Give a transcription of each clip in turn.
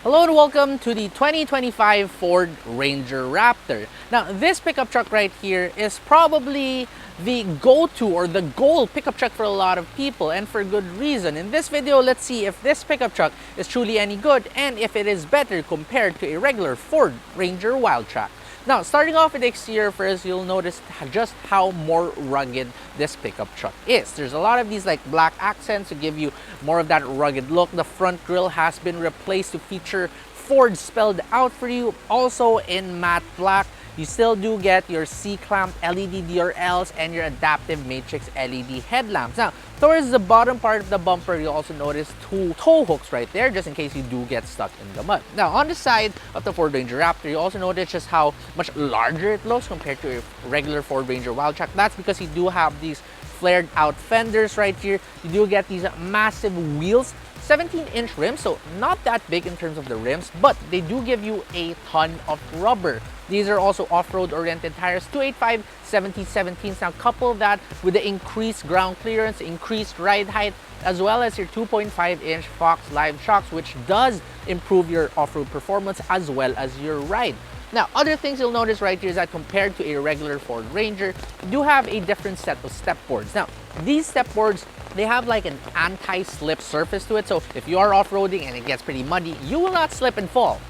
Hello and welcome to the 2025 Ford Ranger Raptor. Now, this pickup truck right here is probably the go-to or the goal pickup truck for a lot of people, and for good reason. In this video, let's see if this pickup truck is truly any good and if it is better compared to a regular Ford Ranger Wildtrak. Now, starting off with the exterior first, you'll notice just how more rugged this pickup truck is. There's a lot of these like black accents to give you more of that rugged look. The front grille has been replaced to feature Ford spelled out for you, also in matte black. You still do get your C-clamp LED DRLs and your adaptive matrix LED headlamps. Now, towards the bottom part of the bumper, you'll also notice two tow hooks right there, just in case you do get stuck in the mud. Now, on the side of the Ford Ranger Raptor, you also notice just how much larger it looks compared to a regular Ford Ranger Wildtrak. That's because you do have these flared out fenders right here. You do get these massive wheels, 17-inch rims, so not that big in terms of the rims, but they do give you a ton of rubber. These are also off-road oriented tires, 285 70/17s. Now couple that with the increased ground clearance, increased ride height, as well as your 2.5-inch Fox Live shocks, which does improve your off-road performance as well as your ride. Now, other things you'll notice right here is that compared to a regular Ford Ranger, you do have a different set of step boards. Now, these step boards, they have like an anti-slip surface to it. So if you are off-roading and it gets pretty muddy, you will not slip and fall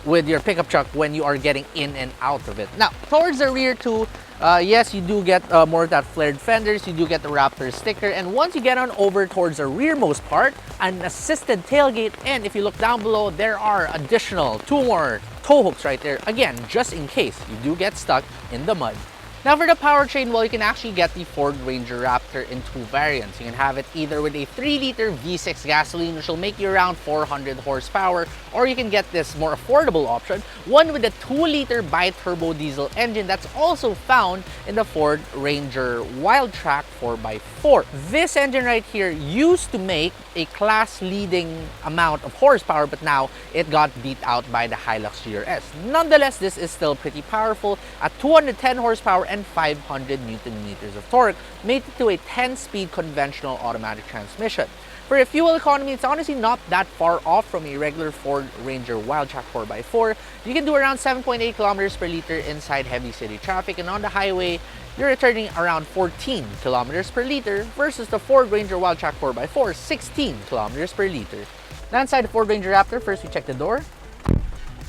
with your pickup truck when you are getting in and out of it. Now, towards the rear too, yes, you do get more of that flared fenders, you do get the Raptor sticker, and once you get on over towards the rearmost part, an assisted tailgate, and if you look down below, there are additional two more tow hooks right there, again, just in case you do get stuck in the mud. Now for the powertrain, well, you can actually get the Ford Ranger Raptor in two variants. You can have it either with a 3-liter V6 gasoline, which will make you around 400 horsepower, or you can get this more affordable option, one with a 2-liter bi-turbo diesel engine that's also found in the Ford Ranger Wildtrak 4x4. This engine right here used to make a class-leading amount of horsepower, but now it got beat out by the Hilux GRS. Nonetheless, this is still pretty powerful at 210 horsepower and 500 Newton meters of torque, made it to a 10-speed conventional automatic transmission. For a fuel economy, it's honestly not that far off from a regular Ford Ranger Wildtrak 4x4. You can do around 7.8 kilometers per liter inside heavy city traffic, and on the highway, you're returning around 14 kilometers per liter versus the Ford Ranger Wildtrak 4x4, 16 kilometers per liter. Now inside the Ford Ranger Raptor, first we check the door.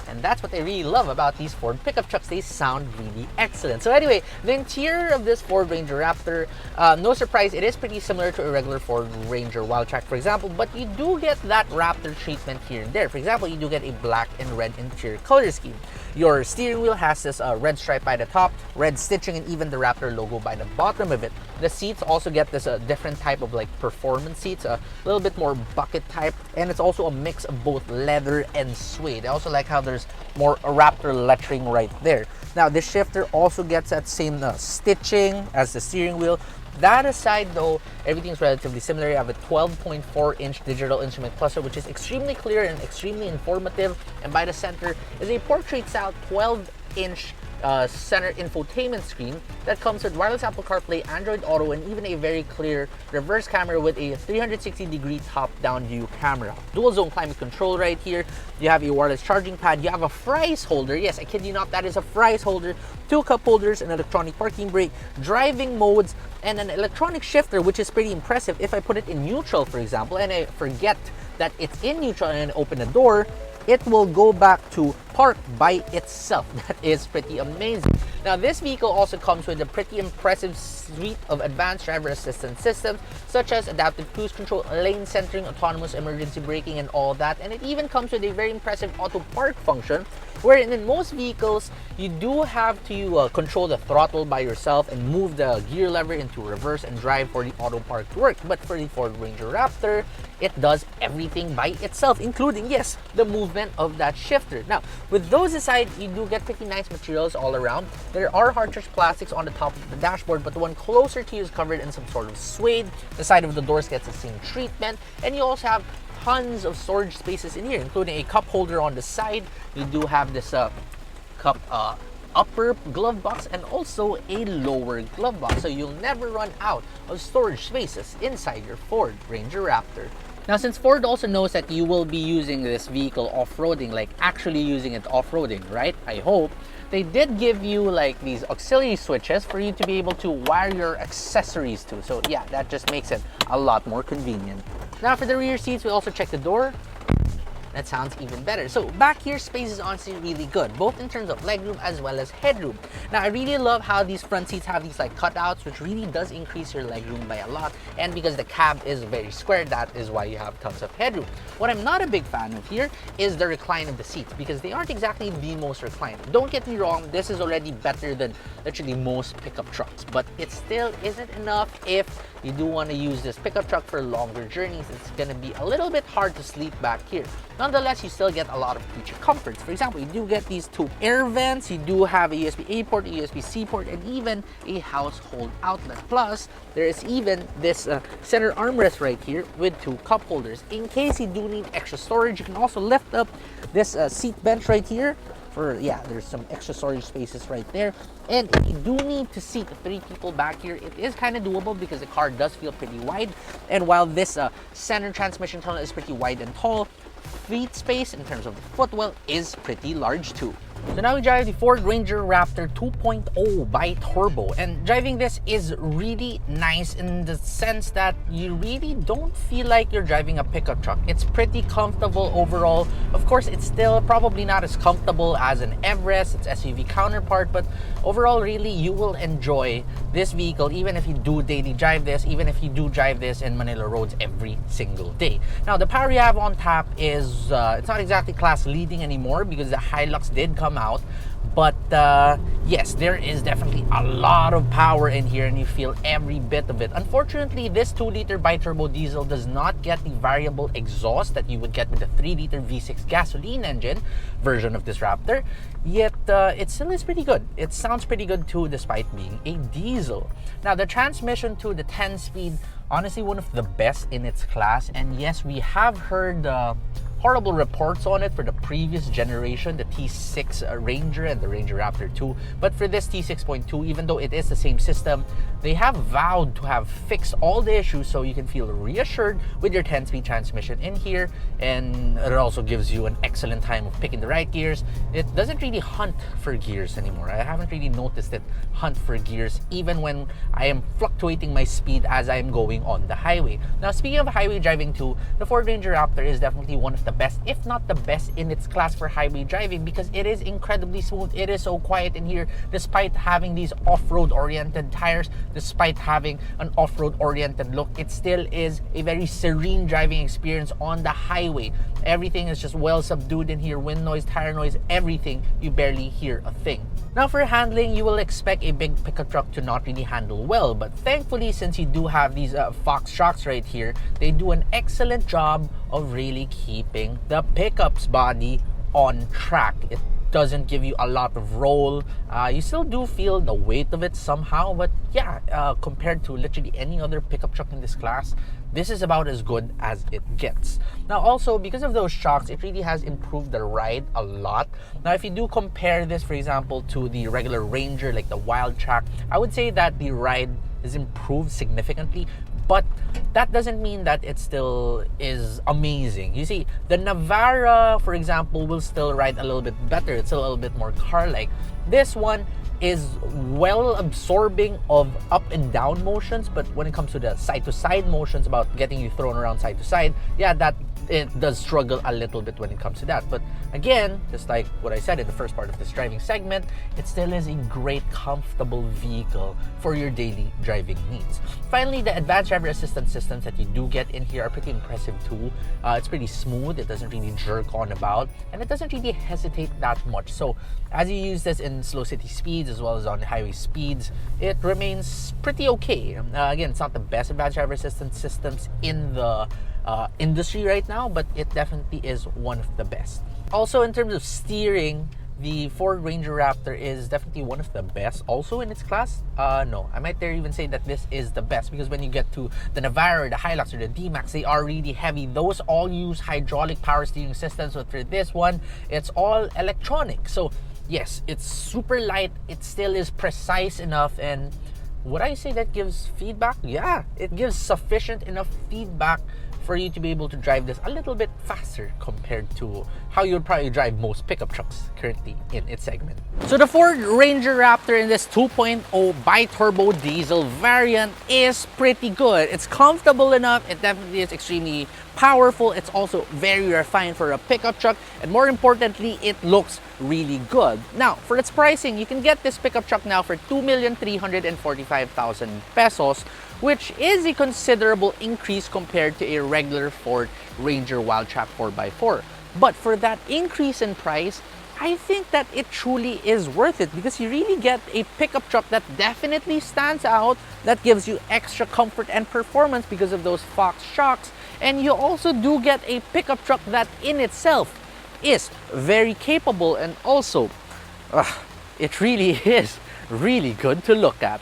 And that's what I really love about these Ford pickup trucks. They sound really excellent. So anyway, the interior of this Ford Ranger Raptor, no surprise, it is pretty similar to a regular Ford Ranger Wildtrak, for example, but you do get that Raptor treatment here and there. For example, you do get a black and red interior color scheme. Your steering wheel has this red stripe by the top, red stitching, and even the Raptor logo by the bottom of it. The seats also get this different type of like performance seats, a little bit more bucket type, and it's also a mix of both leather and suede. I also like how there's more Raptor lettering right there. Now, this shifter also gets that same stitching as the steering wheel. That aside though, everything's relatively similar. You have a 12.4-inch digital instrument cluster, which is extremely clear and extremely informative. And by the center is a portrait-style 12-inch center infotainment screen that comes with wireless Apple CarPlay, Android Auto, and even a very clear reverse camera with a 360-degree top-down view camera. Dual zone climate control right here. You have a wireless charging pad. You have a fries holder. Yes, I kid you not, that is a fries holder. 2 cup holders, an electronic parking brake, driving modes, and an electronic shifter, which is pretty impressive. If I put it in neutral, for example, and I forget that it's in neutral and I open the door, it will go back to park by itself. That is pretty amazing. Now, this vehicle also comes with a pretty impressive suite of advanced driver assistance systems, such as adaptive cruise control, lane centering, autonomous emergency braking, and all that. And it even comes with a very impressive auto park function, wherein in most vehicles, you do have to control the throttle by yourself and move the gear lever into reverse and drive for the auto park to work. But for the Ford Ranger Raptor, it does everything by itself, including, yes, the movement of that shifter. Now, with those aside, you do get pretty nice materials all around. There are hard-touch plastics on the top of the dashboard, but the one closer to you is covered in some sort of suede. The side of the doors gets the same treatment, and you also have tons of storage spaces in here, including a cup holder on the side. You do have this cup upper glove box and also a lower glove box, so you'll never run out of storage spaces inside your Ford Ranger Raptor. Now, since Ford also knows that you will be using this vehicle off-roading, like actually using it off-roading, right? I hope. They did give you like these auxiliary switches for you to be able to wire your accessories to. So yeah, that just makes it a lot more convenient. Now for the rear seats, we also check the door. That sounds even better. So back here, space is honestly really good, both in terms of legroom as well as headroom. Now I really love how these front seats have these like cutouts, which really does increase your legroom by a lot. And because the cab is very square, that is why you have tons of headroom. What I'm not a big fan of here is the recline of the seats, because they aren't exactly the most reclined. Don't get me wrong, this is already better than literally most pickup trucks, but it still isn't enough if you do want to use this pickup truck for longer journeys. It's going to be a little bit hard to sleep back here. Nonetheless, you still get a lot of feature comforts. For example, you do get these two air vents, you do have a USB-A port, a USB-C port, and even a household outlet. Plus, there is even this center armrest right here with two cup holders. In case you do need extra storage, you can also lift up this seat bench right here. There's some extra storage spaces right there. And if you do need to seat 3 people back here, it is kind of doable because the car does feel pretty wide. And while this center transmission tunnel is pretty wide and tall, seat space in terms of the footwell is pretty large too. So now we drive the Ford Ranger Raptor 2.0 by Turbo, and driving this is really nice in the sense that you really don't feel like you're driving a pickup truck. It's pretty comfortable overall. Of course, it's still probably not as comfortable as an Everest, its SUV counterpart, but overall really you will enjoy this vehicle even if you do daily drive this, even if you do drive this in Manila roads every single day. Now the power you have on tap is it's not exactly class leading anymore because the Hilux did come out, but yes, there is definitely a lot of power in here and you feel every bit of it. Unfortunately, this 2-liter bi-turbo diesel does not get the variable exhaust that you would get with the 3-liter V6 gasoline engine version of this Raptor, yet it still is pretty good. It sounds pretty good too despite being a diesel. Now the transmission to the 10-speed, honestly one of the best in its class, and yes, we have heard horrible reports on it for the previous generation, the T6 Ranger and the Ranger Raptor 2. But for this T6.2, even though it is the same system, they have vowed to have fixed all the issues so you can feel reassured with your 10-speed transmission in here. And it also gives you an excellent time of picking the right gears. It doesn't really hunt for gears anymore. I haven't really noticed it hunt for gears even when I am fluctuating my speed as I am going on the highway. Now, speaking of highway driving too, the Ford Ranger Raptor is definitely one of the best, if not the best in its class for highway driving, because it is incredibly smooth. It is so quiet in here despite having these off-road oriented tires, despite having an off-road oriented look. It still is a very serene driving experience on the highway. Everything is just well subdued in here. Wind noise, tire noise, everything. You barely hear a thing. Now for handling, you will expect a big pickup truck to not really handle well, but thankfully, since you do have these Fox shocks right here, they do an excellent job of really keeping the pickup's body on track. It doesn't give you a lot of roll. You still do feel the weight of it somehow, but yeah, compared to literally any other pickup truck in this class, this is about as good as it gets. Now also, because of those shocks, it really has improved the ride a lot. Now if you do compare this, for example, to the regular Ranger, like the Wild Track, I would say that the ride is improved significantly, but that doesn't mean that it still is amazing. You see, the Navara, for example, will still ride a little bit better. It's a little bit more car-like. This one is well absorbing of up and down motions, but when it comes to the side-to-side motions about getting you thrown around side to side, yeah, that it does struggle a little bit when it comes to that. But again, just like what I said in the first part of this driving segment, it still is a great, comfortable vehicle for your daily driving needs. Finally, the advanced driver assistance systems that you do get in here are pretty impressive too. It's pretty smooth. It doesn't really jerk on about, and it doesn't really hesitate that much. So as you use this in slow city speeds as well as on highway speeds, it remains pretty okay. Again, it's not the best advanced driver assistance systems in the industry right now, but it definitely is one of the best. Also, in terms of steering, the Ford Ranger Raptor is definitely one of the best also in its class. No, I might dare even say that this is the best, because when you get to the Navara, the Hilux, or the D-Max, they are really heavy. Those all use hydraulic power steering systems, but for this one, it's all electronic. So yes, it's super light. It still is precise enough, and would I say that gives feedback? Yeah, it gives sufficient enough feedback for you to be able to drive this a little bit faster compared to how you would probably drive most pickup trucks currently in its segment. So the Ford Ranger Raptor in this 2.0 bi-turbo diesel variant is pretty good. It's comfortable enough, it definitely is extremely powerful, it's also very refined for a pickup truck, and more importantly, it looks really good. Now, for its pricing, you can get this pickup truck now for 2,345,000 pesos, which is a considerable increase compared to a regular Ford Ranger Wildtrak 4x4. But for that increase in price, I think that it truly is worth it, because you really get a pickup truck that definitely stands out, that gives you extra comfort and performance because of those Fox shocks, and you also do get a pickup truck that in itself is very capable, and also it really is really good to look at.